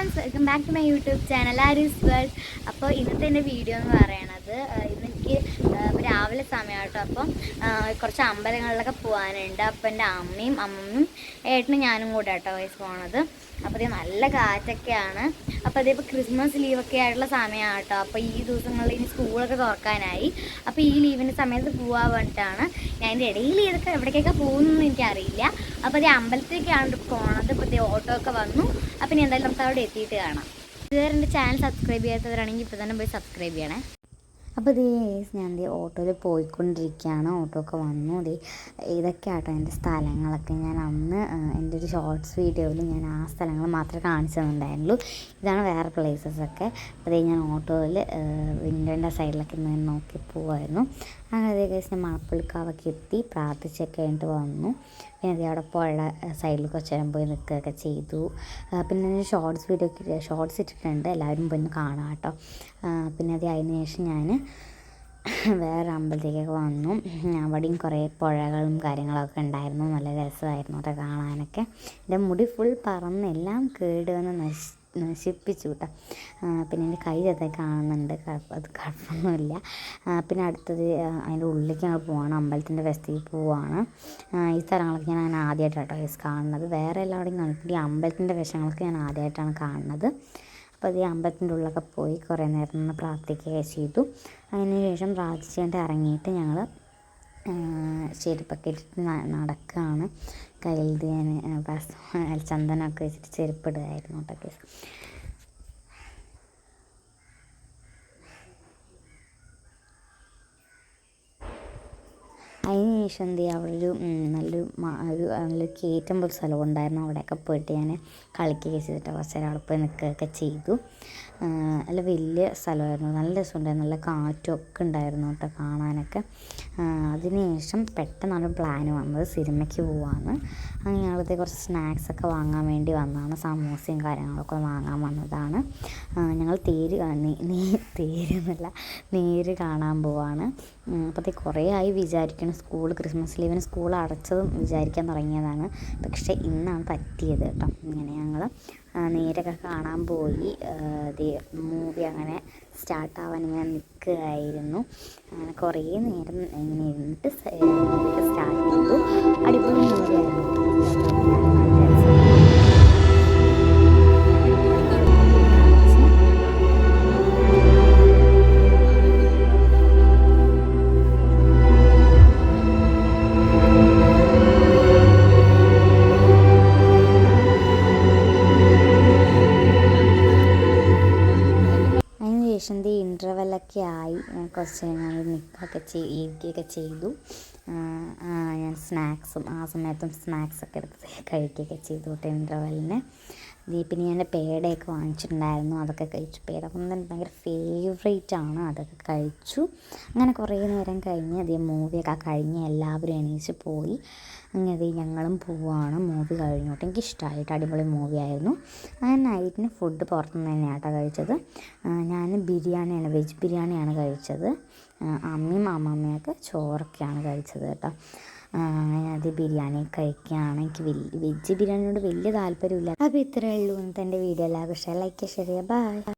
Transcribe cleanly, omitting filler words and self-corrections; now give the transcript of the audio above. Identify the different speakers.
Speaker 1: Friends, welcome back to my YouTube channel Aari's world. അപ്പോൾ ഇന്നത്തെ എൻ്റെ വീഡിയോ എന്ന് പറയണത്, ഇന്നെനിക്ക് രാവിലെ സമയം കേട്ടോ. അപ്പം കുറച്ച് അമ്പലങ്ങളിലൊക്കെ പോകാനുണ്ട്. അപ്പോൾ എൻ്റെ അമ്മയും ഏട്ടനും ഞാനും കൂടെ കേട്ടോ വയസ്സ് പോണത്. അപ്പോൾ ഇത് നല്ല കാറ്റൊക്കെയാണ്. അപ്പോൾ അതിപ്പോൾ ക്രിസ്മസ് ലീവൊക്കെ ആയിട്ടുള്ള സമയമാണ് കേട്ടോ. അപ്പോൾ ഈ ദിവസങ്ങളിൽ ഇനി സ്കൂളൊക്കെ തുറക്കാനായി. അപ്പോൾ ഈ ലീവിൻ്റെ സമയത്ത് പോകാൻ വേണ്ടിയിട്ടാണ് ഞാൻ. അതിൻ്റെ ഇടയിൽ ഇതൊക്കെ എവിടേക്കൊക്കെ പോകുന്നതെന്ന് എനിക്കറിയില്ല. അപ്പോൾ അത് അമ്പലത്തിലേക്കാണ് പോണത്. ഇപ്പോൾ ഇത് ഓട്ടോ ഒക്കെ വന്നു. അപ്പം ഇനി എന്തായാലും നമുക്ക് അവിടെ എത്തിയിട്ട് കാണാം. ഇതുവരെ എൻ്റെ ചാനൽ സബ്സ്ക്രൈബ് ചെയ്യാത്തവരാണെങ്കിൽ ഇപ്പോൾ തന്നെ പോയി സബ്സ്ക്രൈബ് ചെയ്യണേ. അപ്പോൾ ഇതേ ഞാൻ ഓട്ടോയിൽ പോയിക്കൊണ്ടിരിക്കുകയാണ്. ഓട്ടോ ഒക്കെ വന്നു. ഇതൊക്കെ ആട്ടോ എൻ്റെ സ്ഥലങ്ങളൊക്കെ. ഞാൻ അന്ന് എൻ്റെ ഒരു ഷോർട്സ് വീഡിയോയിൽ ഞാൻ ആ സ്ഥലങ്ങൾ മാത്രമേ കാണിച്ചു തന്നിട്ടുണ്ടായിരുന്നുള്ളൂ. ഇതാണ് വേറെ പ്ലേസസൊക്കെ. അപ്പോൾ ഞാൻ ഓട്ടോയിൽ വിൻഡോൻ്റെ സൈഡിലൊക്കെ നിന്ന് നോക്കി പോവായിരുന്നു. അങ്ങനെ അതേ കേസ് മണപ്പുള്ളിക്കാവൊക്കെ എത്തി, പ്രാർത്ഥിച്ചൊക്കെ കഴിഞ്ഞിട്ട് വന്നു. പിന്നെ അതേ അവിടെ പുഴ സൈഡിൽ കുറച്ച് നേരം പോയി നിൽക്കുകയൊക്കെ ചെയ്തു. പിന്നെ ഷോർട്സ് ഇട്ടിട്ടുണ്ട്, എല്ലാവരും പോയി കാണാം കേട്ടോ. പിന്നെ അത് അതിന് ശേഷം ഞാൻ വേറെ അമ്പലത്തേക്കൊക്കെ വന്നു. അവിടെയും കുറേ പുഴകളും കാര്യങ്ങളൊക്കെ ഉണ്ടായിരുന്നു. നല്ല രസമായിരുന്നു കേട്ടോ കാണാനൊക്കെ. എൻ്റെ മുടി ഫുൾ പറന്ന് എല്ലാം കേടുവന്ന് നശിപ്പിച്ചു കേട്ടോ. പിന്നെ എൻ്റെ കൈ ചെറുതായി കാണുന്നുണ്ട്, അത് കുഴപ്പമൊന്നുമില്ല. പിന്നെ അടുത്തത് അതിൻ്റെ ഉള്ളിലേക്ക് ഞങ്ങൾ പോവാണ്, അമ്പലത്തിൻ്റെ വശത്തേക്ക് പോവാണ്. ഈ സ്ഥലങ്ങളൊക്കെ ഞാൻ അങ്ങനെ ആദ്യമായിട്ടാണ് കേട്ടോ കാണുന്നത്. വേറെ എല്ലാവരുടെയും കണ്ടിട്ട് ഈ അമ്പലത്തിൻ്റെ വശങ്ങളൊക്കെ ഞാൻ ആദ്യമായിട്ടാണ് കാണുന്നത്. അപ്പോൾ അത് ഈ അമ്പലത്തിൻ്റെ ഉള്ളിലൊക്കെ പോയി കുറേ നേരം നിന്ന് പ്രാർത്ഥിക്കുകയൊക്കെ ചെയ്തു. അതിന് ശേഷം പ്രാർത്ഥിച്ചുകൊണ്ട് ഇറങ്ങിയിട്ട് ഞങ്ങൾ ചെരുപ്പൊക്കെ ഇട്ടിട്ട് നടക്കുകയാണ്. കയ്യിൽ ഞാൻ ചന്ദനമൊക്കെ വെച്ചിട്ട് ചെരുപ്പിടുകയായിരുന്നു കേട്ടോ. അതിന് ശേഷം എന്ത് ചെയ്യുക, അവിടെ നല്ലൊരു കയറ്റം പോലെ സ്ഥലം ഉണ്ടായിരുന്നു. അവിടെയൊക്കെ പോയിട്ട് ഞാൻ കളിക്കുകയൊക്കെ ചെയ്തിട്ട് കുറച്ച് നേരം അവിടെ പോയി നിൽക്കുകയൊക്കെ ചെയ്തു. നല്ല വലിയ സ്ഥലമായിരുന്നു, നല്ല രസമുണ്ടായിരുന്നു, നല്ല കാറ്റൊക്കെ ഉണ്ടായിരുന്നു കേട്ടോ കാണാനൊക്കെ. അതിനുശേഷം പെട്ടെന്നാണ് പ്ലാൻ വന്നത്, സിനിമയ്ക്ക് പോവാന്ന്. അങ്ങനെ ഞങ്ങളത് കുറച്ച് സ്നാക്സൊക്കെ വാങ്ങാൻ വേണ്ടി വന്നതാണ്, സമൂസയും കാര്യങ്ങളൊക്കെ വാങ്ങാൻ വന്നതാണ്. ഞങ്ങൾ നേര് കാണാൻ പോവാണ്. അപ്പോഴത്തേക്ക് കുറേ ആയി വിചാരിക്കണം, ക്രിസ്മസ് ലീവിന് സ്കൂൾ അടച്ചതും വിചാരിക്കാൻ തുടങ്ങിയതാണ്. പക്ഷേ ഇന്നാണ് പറ്റിയത് കേട്ടോ. ഇങ്ങനെ ഞങ്ങൾ നേരൊക്കെ കാണാൻ പോയി. മൂവി അങ്ങനെ സ്റ്റാർട്ടാവാൻ ഇങ്ങനെ നിൽക്കുകയായിരുന്നു. അങ്ങനെ കുറേ നേരം ഇങ്ങനെ ഇരുന്നിട്ട് സ്റ്റാർട്ട് ചെയ്തു. അടിപൊളി മൂവിയായിരുന്നു. ഇൻ്റർവെല്ലൊക്കെ ആയി, കുറച്ച് നേരം ഇരിക്കുകയൊക്കെ ചെയ്തു. ഞാൻ സ്നാക്സും ആ സമയത്തും സ്നാക്സൊക്കെ എടുത്ത് കഴിക്കുകയൊക്കെ ചെയ്തു കേട്ടോ ഇൻ്റർവെല്ലിന്. പിന്നെ ഞാൻ പേടയൊക്കെ വാങ്ങിച്ചിട്ടുണ്ടായിരുന്നു, അതൊക്കെ കഴിച്ചു. പേട അപ്പം ഭയങ്കര ഫേവറേറ്റാണ്, അതൊക്കെ കഴിച്ചു. അങ്ങനെ കുറേ നേരം കഴിഞ്ഞ് മൂവിയൊക്കെ കഴിഞ്ഞ് എല്ലാവരും എണീച്ച് പോയി. അങ്ങനെ ഞങ്ങളും പോവാണ്. മൂവി കഴിഞ്ഞോട്ട് എനിക്കിഷ്ടമായിട്ട് അടിപൊളി മൂവിയായിരുന്നു. അങ്ങനെ നൈറ്റിന് ഫുഡ് പുറത്തുനിന്ന് തന്നെയാണ് കേട്ടോ കഴിച്ചത്. ഞാൻ വെജ് ബിരിയാണിയാണ് കഴിച്ചത്. അമ്മയും അമ്മമ്മയൊക്കെ ചോറൊക്കെയാണ് കഴിച്ചത് കേട്ടോ. അത് ബിരിയാണി കഴിക്കുകയാണ്. എനിക്ക് വെജ് ബിരിയാണിയോട് വലിയ താല്പര്യമില്ല. അപ്പോൾ ഇത്രയേ ഉള്ളൂ ഇന്നത്തെ എൻ്റെ വീഡിയോ. എല്ലാവർക്കും ഇഷ്ടമായി, ലൈക്ക് ഷെയർ ചെയ്യുക. ബൈ.